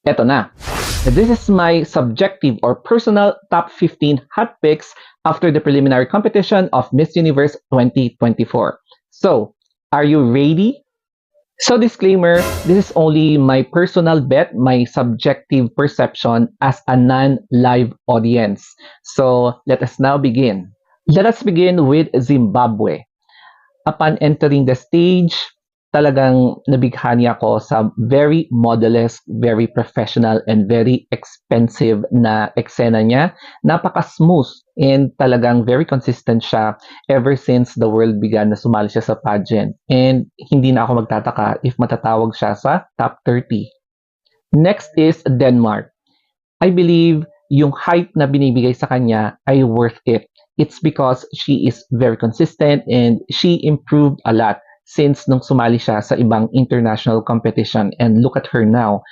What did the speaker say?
Eto na. This is my subjective or personal top 15 hot picks after the preliminary competition of Miss Universe 2024. So, are you ready? So disclaimer, this is only my personal bet, my subjective perception as a non-live audience. So let us now begin. Let us begin with Zimbabwe. Upon entering the stage, talagang nabighani ako sa very modest, very professional, and very expensive na eksena niya. Napaka-smooth and talagang very consistent siya ever since the world began na sumali siya sa pageant. And hindi na ako magtataka if matatawag siya sa top 30. Next is Denmark. I believe yung hype na binibigay sa kanya ay worth it. It's because she is very consistent and she improved a lot since nung sumali siya sa ibang international competition. And look at her now.